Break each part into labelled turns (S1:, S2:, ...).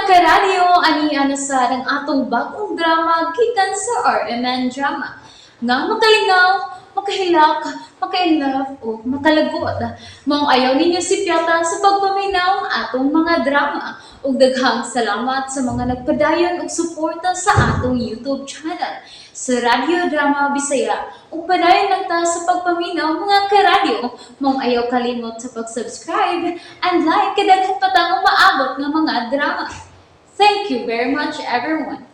S1: karadyo, aniya na sa ng atong bagong drama gikan sa RMN Drama. Nga makalingaw, makahilak, maka-inlove, o makalagod. Maong ayaw ninyo si Piata sa pagpaminaw ang atong mga drama. Ug daghang salamat sa mga nagpadayon ug suporta sa atong YouTube channel sa Radyo Drama Bisaya. Ug padayon lang ta sa pagpaminaw mga karadyo. Maong ayaw kalimot sa pag-subscribe and like kadaghan pa tang maabot nga mga drama. Thank you very much everyone.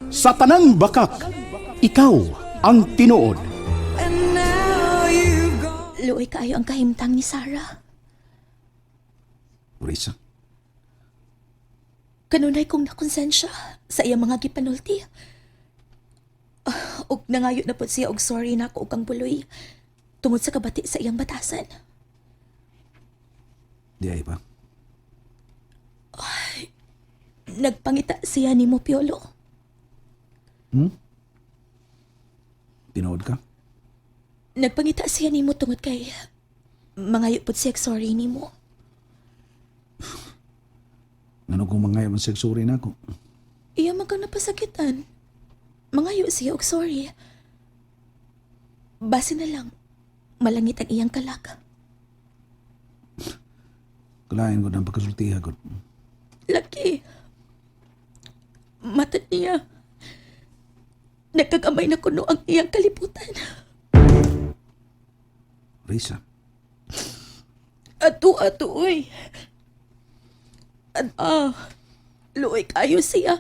S2: Sa tanang bakak, ikaw ang tinuod.
S3: Luoy kaayo ang kahimtang ni Sarah.
S4: Risa,
S3: Kanunay kong nakonsensya sa iyang mga gipanulti. Og nangayo na po siya og sorry na ako og kang buloy tungod sa kabati sa iyang batasan.
S4: di ay ba?
S3: Nagpangita siya ni mo, Piolo.
S4: Tinood ka?
S3: Nagpangita siya ni mo tungod kay mangayo po siya og sorry ni mo.
S4: Ano kung mga yaman seksuri na ako?
S3: Iya man kang napasakitan. Mangayo siya og sorry. Base na lang, malangit ang iyang kalak.
S4: Kalahin ko ng pagkasultiha ko.
S3: Laki. Matad niya. Nagkagamay na kuno ang iyang kalibutan.
S4: Risa,
S3: Ato, uy. Luoy kayo siya.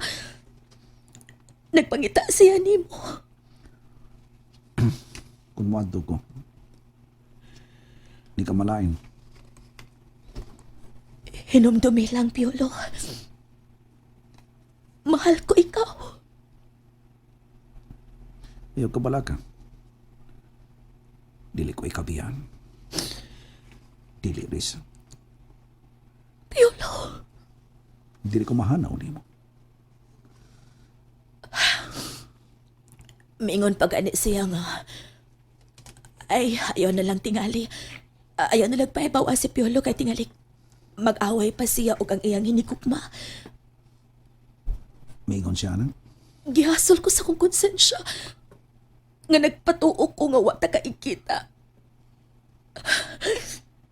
S3: Nagpangita siya ni mo.
S4: kung maadto ko, di ka malain.
S3: Hinumdumi lang, Piolo. Mahal ko ikaw.
S4: Ayaw ka bala ka. Dili ko ikabihan. Dili, Risa.
S3: Piolo.
S4: Dili ko mahanaw ni mo.
S3: Mingon pa gani siya nga. Ay, ayaw na lang tingali. Ayaw na lang paibawa si Piolo kay tingali. Mag-away pa siya og ang iyang hinikukma.
S4: Mingon siya na.
S3: Gihasol ko sa kong konsensya. Nga nagpatuok ko nga wata ka ikita.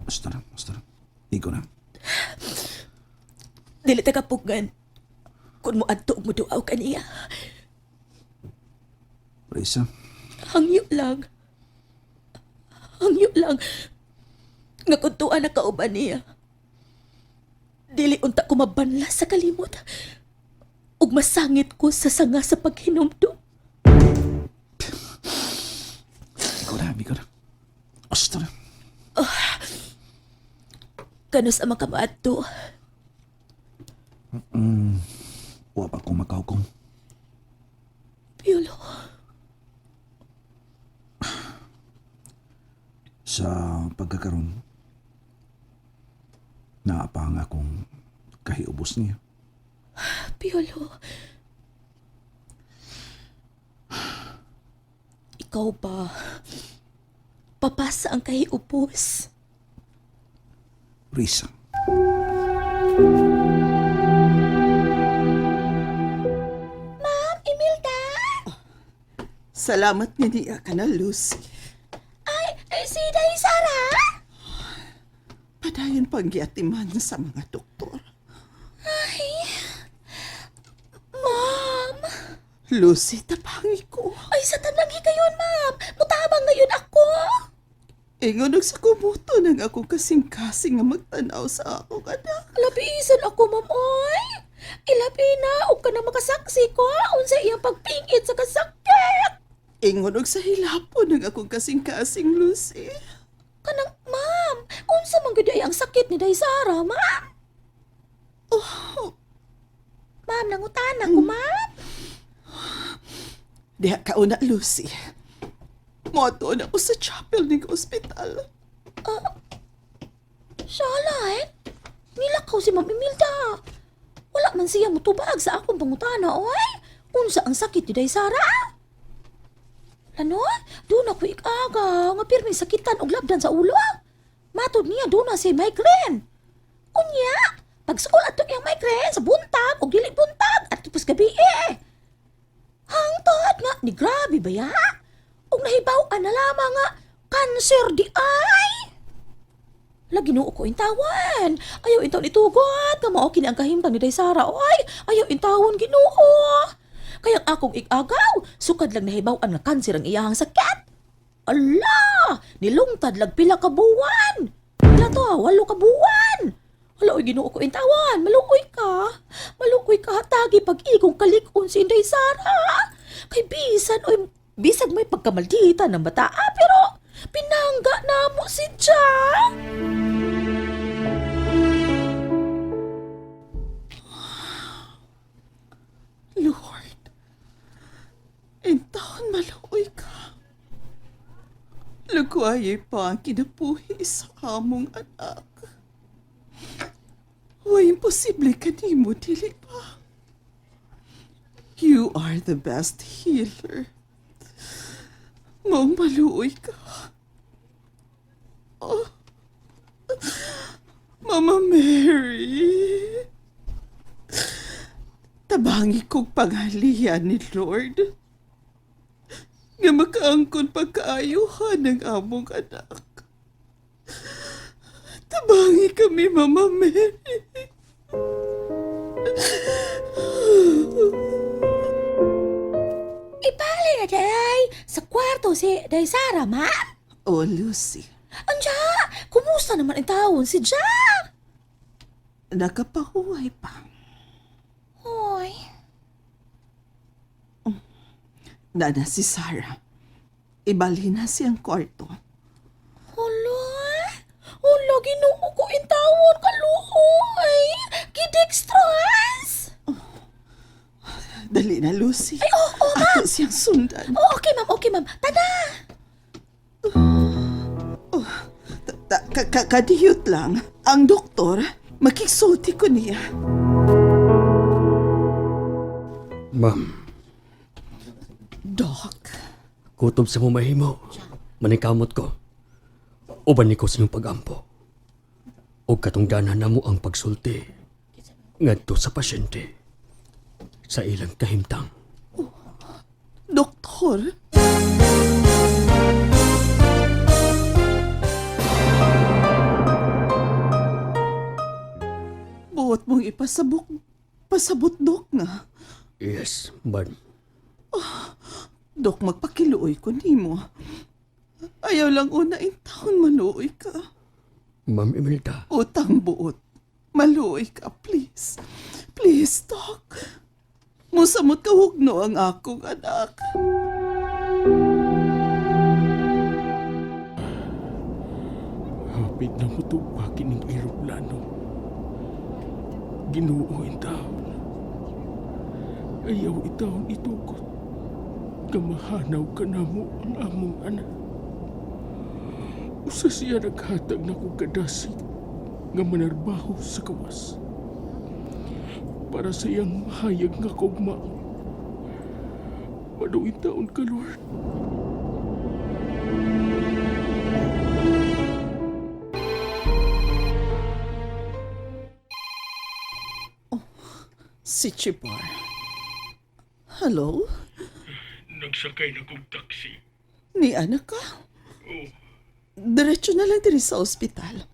S4: Basta na. Iko na.
S3: Dili ta kapugan. Kung mo adto mo duaw kaniya.
S4: Risa,
S3: Hangyo lang. Nga kuntuan na kauban niya. Dili unta ko mabanla sa kalimot. Ug masangit ko sa sanga sa paghinumdum.
S4: iko na. Basta na.
S3: Kanos ang makamaadto.
S4: Huwag pa kong makahukom.
S3: Piolo.
S4: Sa pagkakaroon, naapang akong kahiubos niya.
S3: Piolo. Ikaw ba? Papasa ang kahiupos.
S4: Risa,
S3: Imelda!
S5: Salamat nga niya ka na, Lucy.
S3: Ay, si Day Sara?
S5: Padayon paggiatiman sa mga doktor.
S3: Ma'am!
S5: Lucy, tapangi ko.
S3: Ay, sa tanang higayon, ma'am. Mutabang ngayon ako.
S5: Ingon sa kumuto ng akong kasing-kasing nga magtanaw sa akong anak.
S3: Labiisan ako, ma'am, oy. Ilabi na, huwag ka na makasaksi ko. Unsa iyang pagpingit sa kasakit.
S5: Ingon sa hilapon ng akong kasing-kasing, Lucy.
S3: Kanang, ma'am, unsa man gud ay ang sakit ni Day Sara, ma'am?
S5: Oh,
S3: Ma'am, nangutana ko, ma'am.
S5: diha ka una, Lucy. Moto na ako sa chapel ng ospital.
S3: Shalan, nilakaw si Ma'am Imelda. Wala man siya mutubag sa akong pangutana, oy. Unsa ang sakit ni Day Sara? Ano? Doon ako ikaga, nga pirming sakitan og labdan sa ulo. Matod niya, doon na si migraine. Unya, pag school ato yung migraine sa buntag, og dili buntag at tapos gabi Hangtod nga ni grabe ba ya? Og nahibaw-an na lamang nga cancer di ay. Lagi no ko intawan. Ayaw intawan itugot nga mao kini ang kahimtang ni Daysara oy. Ayaw intawon Ginoo. Kayang akong igagaw, sukad lang nahibaw-an nga cancer ang iyahang sakit. Ala, nilungtad lag pila ka buwan. Wala to, 8 ka buwan. Wala, oy, Ginoo ko intawan. Malukoy ka. Malukoy ka hatagi pag-igong kalikon si Inday Sara. Kay bisan, oy, bisag may pagkamaldita ng bata, pero pinangga na mo si Jack.
S5: Lord, intawon maluoy ka. Lugwayay pa ang kinabuhi sa among anak. Way imposible kanimo dili pa. You are the best healer. Maong maluoy ka. Oh. Mama Mary. Tabangi kong pangalian ni Lord. Nga makaangkon pagkaayuhan ng among anak. Tabangi kami, Mama Mary.
S3: Ibali na day, sa kwarto si Daysara, ma'am.
S5: Oh, Lucy.
S3: Anja, kumusta naman ang taon si Jack?
S5: Nakapahuway pa.
S3: Hoy,
S5: Nana si Sarah. Ibali na siyang kwarto.
S3: Hala, Ginoo ko intawon kaluoy. Gidextrous.
S5: Dali na, Lucy.
S3: Ay, oo,
S5: Ato siyang sundan.
S3: Oh, okay, ma'am. Tada!
S5: Kadiyot lang. Ang doktor, makiksulti ko niya.
S6: Ma'am,
S5: Doc,
S6: kutob sa mahimo, manikamot ko. Uban ni ko sa iyong pag-ampo. O katungdanan na mo ang pagsulti ngadto sa pasyente sa ilang kahimtang.
S5: doktor, buot mong pasabot, Dok nga.
S6: Yes, but
S5: Dok, magpakiluoy ko nimo. Ayaw lang una taon maluoy ka.
S6: Ma'am Imelda,
S5: Utang buot. Maluoy ka, please. Please, Doc. Musamot ka hugno ang akong anak.
S7: Hapit na mutugpa kining eroplano. Ginoo intawon. Ayaw itawon itukot. Kamahanaw ka na mo ang among anak. Usa siya naghatag na kong kadasig nga manarbaho sa kawas. Para sa iyang mahayag nga kogmao. Maduin taon ka, Lord.
S5: Si Chipar. Hello?
S7: Nagsakay na kong taxi.
S5: Ni anak ka?
S7: Oh,
S5: Diretso na lang diri sa ospital.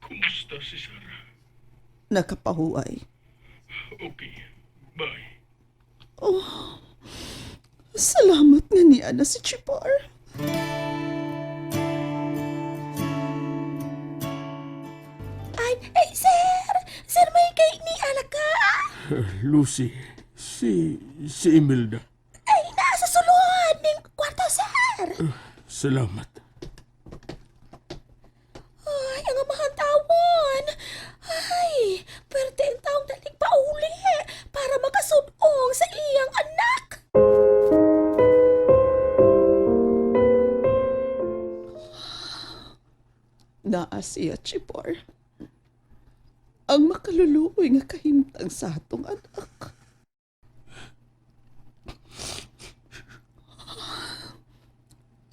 S7: kumusta si Sarah?
S5: Nakapahuay.
S7: Okay, bye.
S5: Salamat nga ni Ana si Chipar.
S3: Ay, sir! Sir, may kay ni anak ka?
S7: Lucy, si Imelda.
S3: Ay, nasa sulod ng kwarto, sir!
S7: Salamat.
S3: Ay, ang amahang tawon! Ay, pwerte ang taong dalig pauli para makasudong sa iyang anak!
S5: Naa siya, Chipar. Ang makaluluoy nga kahimtang sa atong anak.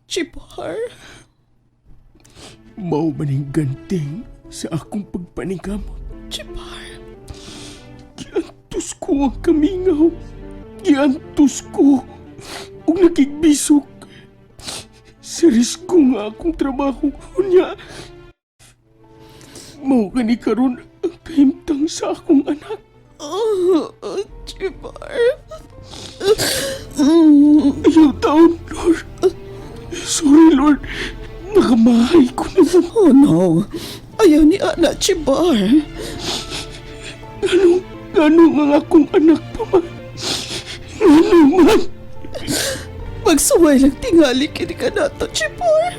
S5: Chipar,
S7: Mao maning ganting sa akong pagpanigamot.
S5: Chipar.
S7: giantos ko ang kamingaw. Giantos ko ug nakigbisok. Seris ko nga akong trabaho unya. Mao gani karon ang kahimtang sa akong anak.
S5: Chipar.
S7: Ayaw taon, Lord. Sorry, Lord. Nakamahay ko naman.
S5: Oh no. Ayaw ni Ana Chibar.
S7: Ganong ang akong anak pa man. Ganong man.
S5: Magsuway lang tingali kini ka nato, Chipar.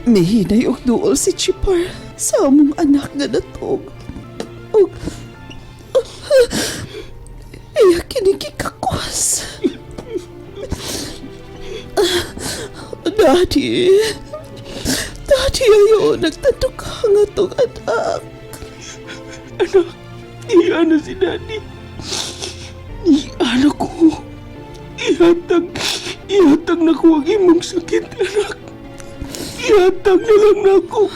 S5: Mihinay og duol si Chipar sa among anak nga natog. Og iya kini gikakwas. Daddy. Daddy ayo nagtatukha nga tong anak.
S7: Anak, iyan na si Daddy. Iyan ko. Ihatag na ko ang imong sakit, anak. Ihatag na lang na ako.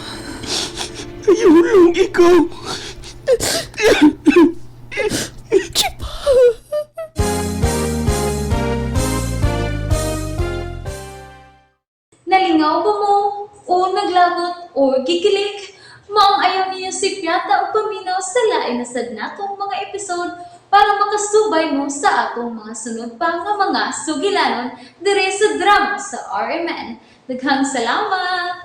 S7: Ayaw lang ikaw.
S1: Nalingaw ba mo? O naglagot? O gikilik? Maong ayaw niya si Piata o paminaw sa lain na sad natong mga episode para makasubay mo sa atong mga sunod pa nga mga sugilanon dire sa drama sa RMN. Daghang salamat!